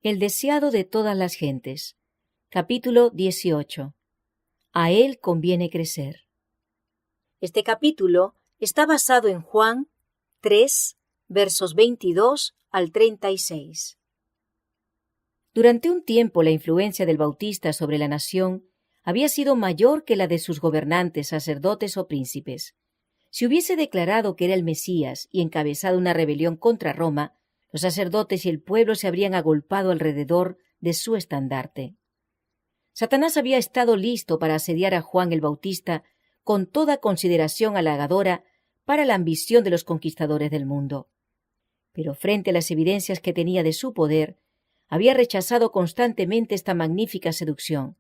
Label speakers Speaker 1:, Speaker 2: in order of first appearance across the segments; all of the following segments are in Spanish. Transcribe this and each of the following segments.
Speaker 1: El deseado de todas las gentes. Capítulo 18. A él conviene crecer. Este capítulo está basado en Juan 3, versos 22 al 36. Durante un tiempo la influencia del Bautista sobre la nación había sido mayor que la de sus gobernantes, sacerdotes o príncipes. Si hubiese declarado que era el Mesías y encabezado una rebelión contra Roma, los sacerdotes y el pueblo se habrían agolpado alrededor de su estandarte. Satanás había estado listo para asediar a Juan el Bautista con toda consideración halagadora para la ambición de los conquistadores del mundo. Pero frente a las evidencias que tenía de su poder, había rechazado constantemente esta magnífica seducción.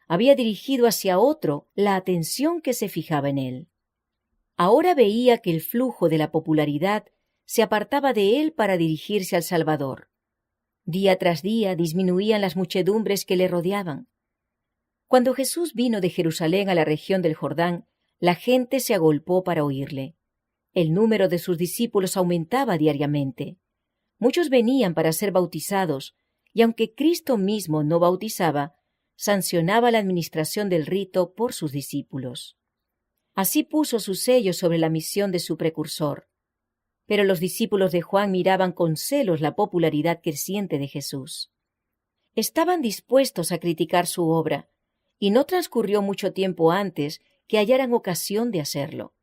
Speaker 1: Había dirigido hacia otro la atención que se fijaba en él. Ahora veía que el flujo de la popularidad se apartaba de él para dirigirse al Salvador. Día tras día disminuían las muchedumbres que le rodeaban. Cuando Jesús vino de Jerusalén a la región del Jordán, la gente se agolpó para oírle. El número de sus discípulos aumentaba diariamente. Muchos venían para ser bautizados, y aunque Cristo mismo no bautizaba, sancionaba la administración del rito por sus discípulos. Así puso su sello sobre la misión de su precursor. Pero los discípulos de Juan miraban con celos la popularidad creciente de Jesús. Estaban dispuestos a criticar su obra, y no transcurrió mucho tiempo antes que hallaran ocasión de hacerlo.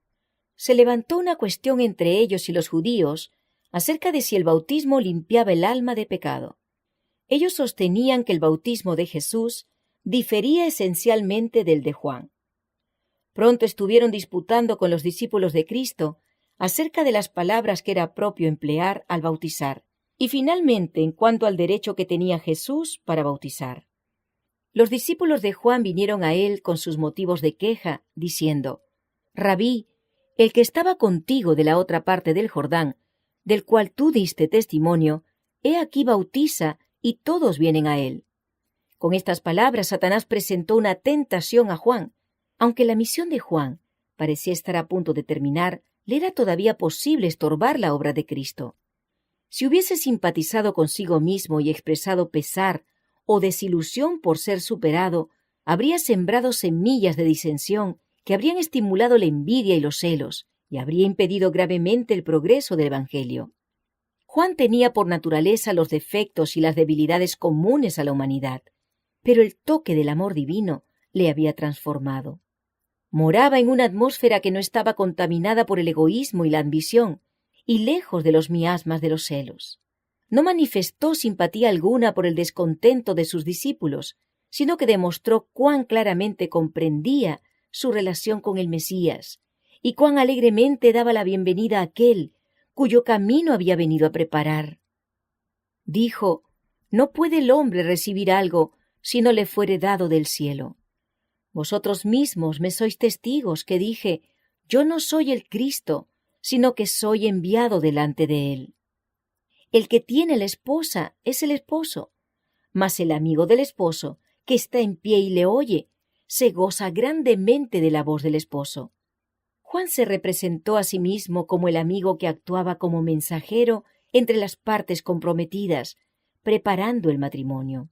Speaker 1: Se levantó una cuestión entre ellos y los judíos acerca de si el bautismo limpiaba el alma de pecado. Ellos sostenían que el bautismo de Jesús difería esencialmente del de Juan. Pronto estuvieron disputando con los discípulos de Cristo acerca de las palabras que era propio emplear al bautizar, y finalmente en cuanto al derecho que tenía Jesús para bautizar. Los discípulos de Juan vinieron a él con sus motivos de queja, diciendo: «Rabí, el que estaba contigo de la otra parte del Jordán, del cual tú diste testimonio, he aquí bautiza, y todos vienen a él». Con estas palabras Satanás presentó una tentación a Juan. Aunque la misión de Juan parecía estar a punto de terminar, le era todavía posible estorbar la obra de Cristo. Si hubiese simpatizado consigo mismo y expresado pesar o desilusión por ser superado, habría sembrado semillas de disensión que habrían estimulado la envidia y los celos, y habría impedido gravemente el progreso del Evangelio. Juan tenía por naturaleza los defectos y las debilidades comunes a la humanidad, pero el toque del amor divino le había transformado. Moraba en una atmósfera que no estaba contaminada por el egoísmo y la ambición, y lejos de los miasmas de los celos. No manifestó simpatía alguna por el descontento de sus discípulos, sino que demostró cuán claramente comprendía su relación con el Mesías, y cuán alegremente daba la bienvenida a aquel cuyo camino había venido a preparar. Dijo: «No puede el hombre recibir algo si no le fuere dado del cielo. Vosotros mismos me sois testigos que dije: yo no soy el Cristo, sino que soy enviado delante de él. El que tiene la esposa es el esposo, mas el amigo del esposo, que está en pie y le oye, se goza grandemente de la voz del esposo». Juan se representó a sí mismo como el amigo que actuaba como mensajero entre las partes comprometidas, preparando el matrimonio.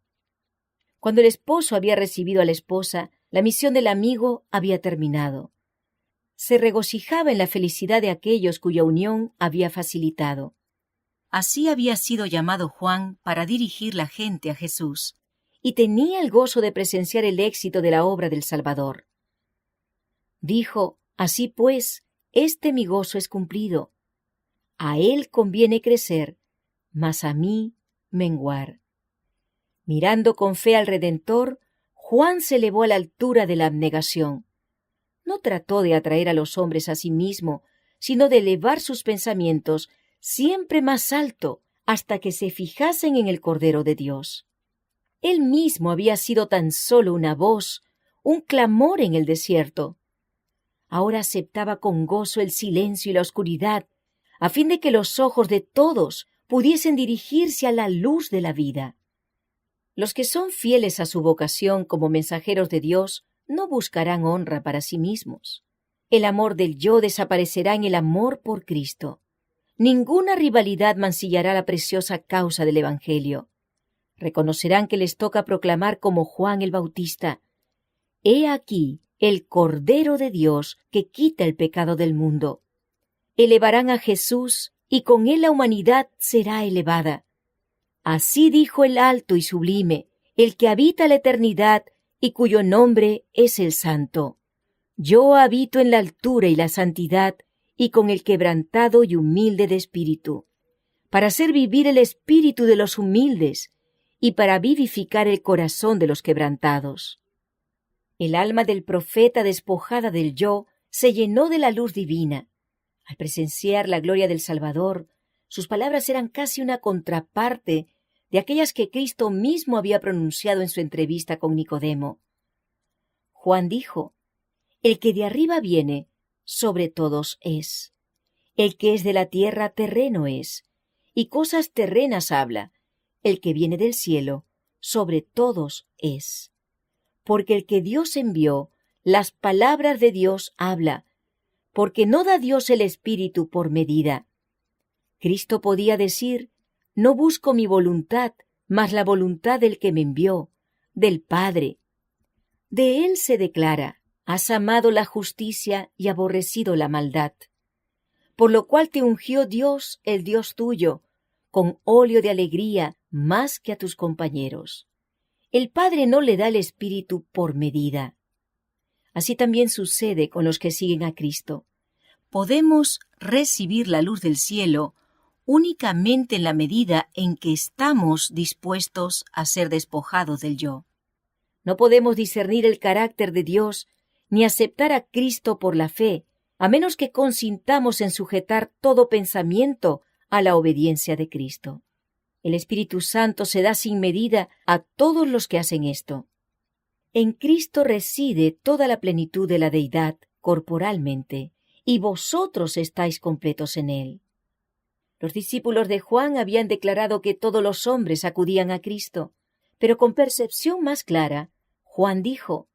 Speaker 1: Cuando el esposo había recibido a la esposa, la misión del amigo había terminado. Se regocijaba en la felicidad de aquellos cuya unión había facilitado. Así había sido llamado Juan para dirigir la gente a Jesús, y tenía el gozo de presenciar el éxito de la obra del Salvador. Dijo: «Así pues, este mi gozo es cumplido. A él conviene crecer, mas a mí menguar». Mirando con fe al Redentor, Juan se elevó a la altura de la abnegación. No trató de atraer a los hombres a sí mismo, sino de elevar sus pensamientos siempre más alto hasta que se fijasen en el Cordero de Dios. Él mismo había sido tan solo una voz, un clamor en el desierto. Ahora aceptaba con gozo el silencio y la oscuridad, a fin de que los ojos de todos pudiesen dirigirse a la luz de la vida. Los que son fieles a su vocación como mensajeros de Dios no buscarán honra para sí mismos. El amor del yo desaparecerá en el amor por Cristo. Ninguna rivalidad mancillará la preciosa causa del Evangelio. reconocerán que les toca proclamar como Juan el Bautista: «He aquí el Cordero de Dios que quita el pecado del mundo». Elevarán a Jesús y con él la humanidad será elevada. Así dijo el alto y sublime, el que habita la eternidad y cuyo nombre es el Santo. Yo habito en la altura y la santidad y con el quebrantado y humilde de espíritu, para hacer vivir el espíritu de los humildes y para vivificar el corazón de los quebrantados. El alma del profeta, despojada del yo, se llenó de la luz divina. Al presenciar la gloria del Salvador, sus palabras eran casi una contraparte de aquellas que Cristo mismo había pronunciado en su entrevista con Nicodemo. Juan dijo: «El que de arriba viene, sobre todos es. El que es de la tierra, terreno es, y cosas terrenas habla. El que viene del cielo, sobre todos es. Porque el que Dios envió, las palabras de Dios habla, porque no da Dios el Espíritu por medida». Cristo podía decir: «No busco mi voluntad, mas la voluntad del que me envió, del Padre». De él se declara: «Has amado la justicia y aborrecido la maldad. Por lo cual te ungió Dios, el Dios tuyo, con óleo de alegría más que a tus compañeros». El Padre no le da el Espíritu por medida. Así también sucede con los que siguen a Cristo. Podemos recibir la luz del cielo únicamente en la medida en que estamos dispuestos a ser despojados del yo. No podemos discernir el carácter de Dios ni aceptar a Cristo por la fe, a menos que consintamos en sujetar todo pensamiento a la obediencia de Cristo. El Espíritu Santo se da sin medida a todos los que hacen esto. En Cristo reside toda la plenitud de la deidad corporalmente, y vosotros estáis completos en él. Los discípulos de Juan habían declarado que todos los hombres acudían a Cristo, pero con percepción más clara, Juan dijo: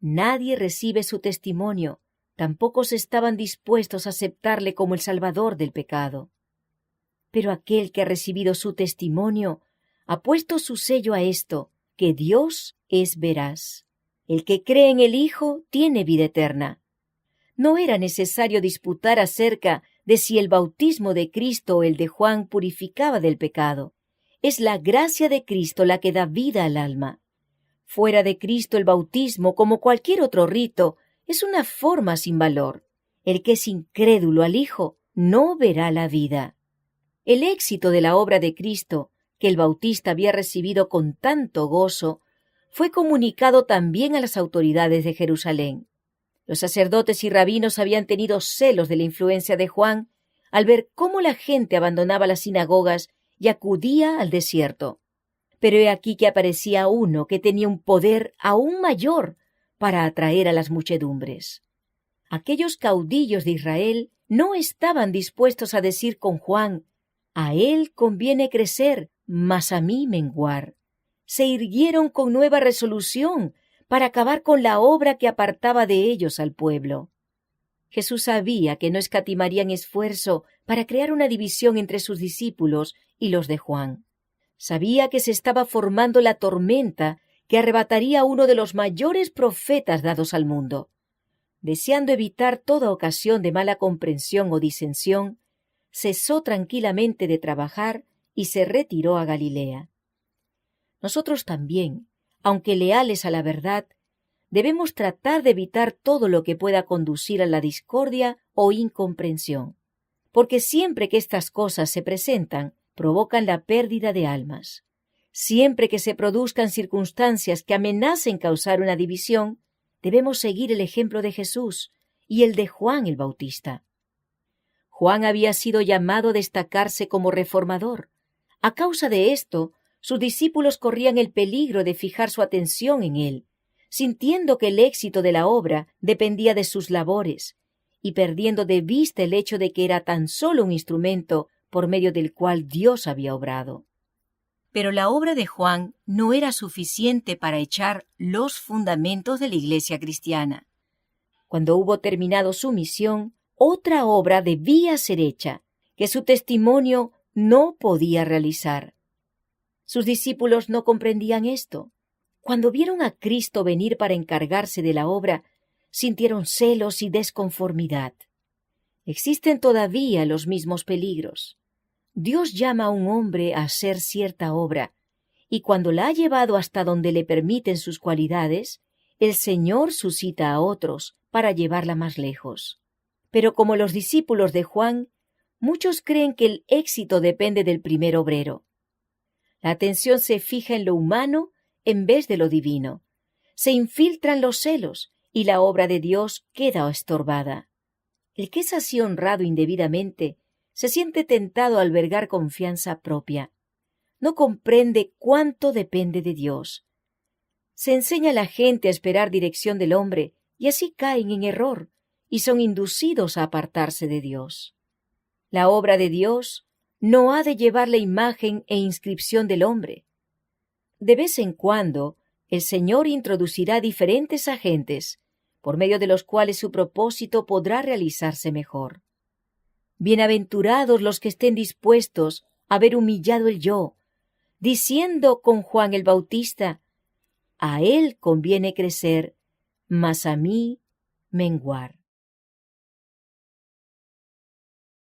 Speaker 1: «Nadie recibe su testimonio, tampoco se estaban dispuestos a aceptarle como el Salvador del pecado. Pero aquel que ha recibido su testimonio ha puesto su sello a esto, que Dios es veraz. El que cree en el Hijo tiene vida eterna». No era necesario disputar acerca de si el bautismo de Cristo o el de Juan purificaba del pecado. Es la gracia de Cristo la que da vida al alma. Fuera de Cristo el bautismo, como cualquier otro rito, es una forma sin valor. El que es incrédulo al Hijo no verá la vida. El éxito de la obra de Cristo, que el Bautista había recibido con tanto gozo, fue comunicado también a las autoridades de Jerusalén. Los sacerdotes y rabinos habían tenido celos de la influencia de Juan al ver cómo la gente abandonaba las sinagogas y acudía al desierto. Pero he aquí que aparecía uno que tenía un poder aún mayor para atraer a las muchedumbres. Aquellos caudillos de Israel no estaban dispuestos a decir con Juan: «A él conviene crecer, mas a mí menguar». Se irguieron con nueva resolución para acabar con la obra que apartaba de ellos al pueblo. Jesús sabía que no escatimarían esfuerzo para crear una división entre sus discípulos y los de Juan. Sabía que se estaba formando la tormenta que arrebataría a uno de los mayores profetas dados al mundo. Deseando evitar toda ocasión de mala comprensión o disensión, cesó tranquilamente de trabajar y se retiró a Galilea. Nosotros también, aunque leales a la verdad, debemos tratar de evitar todo lo que pueda conducir a la discordia o incomprensión, porque siempre que estas cosas se presentan, provocan la pérdida de almas. Siempre que se produzcan circunstancias que amenacen causar una división, debemos seguir el ejemplo de Jesús y el de Juan el Bautista. Juan había sido llamado a destacarse como reformador. A causa de esto, sus discípulos corrían el peligro de fijar su atención en él, sintiendo que el éxito de la obra dependía de sus labores, y perdiendo de vista el hecho de que era tan solo un instrumento por medio del cual Dios había obrado. Pero la obra de Juan no era suficiente para echar los fundamentos de la iglesia cristiana. Cuando hubo terminado su misión, otra obra debía ser hecha, que su testimonio no podía realizar. Sus discípulos no comprendían esto. Cuando vieron a Cristo venir para encargarse de la obra, sintieron celos y desconformidad. Existen todavía los mismos peligros. Dios llama a un hombre a hacer cierta obra, y cuando la ha llevado hasta donde le permiten sus cualidades, el Señor suscita a otros para llevarla más lejos. Pero como los discípulos de Juan, muchos creen que el éxito depende del primer obrero. La atención se fija en lo humano en vez de lo divino. Se infiltran los celos y la obra de Dios queda estorbada. El que es así honrado indebidamente se siente tentado a albergar confianza propia. No comprende cuánto depende de Dios. Se enseña a la gente a esperar dirección del hombre y así caen en error y son inducidos a apartarse de Dios. La obra de Dios no ha de llevar la imagen e inscripción del hombre. De vez en cuando, el Señor introducirá diferentes agentes, por medio de los cuales su propósito podrá realizarse mejor. Bienaventurados los que estén dispuestos a ver humillado el yo, diciendo con Juan el Bautista: a él conviene crecer, mas a mí menguar.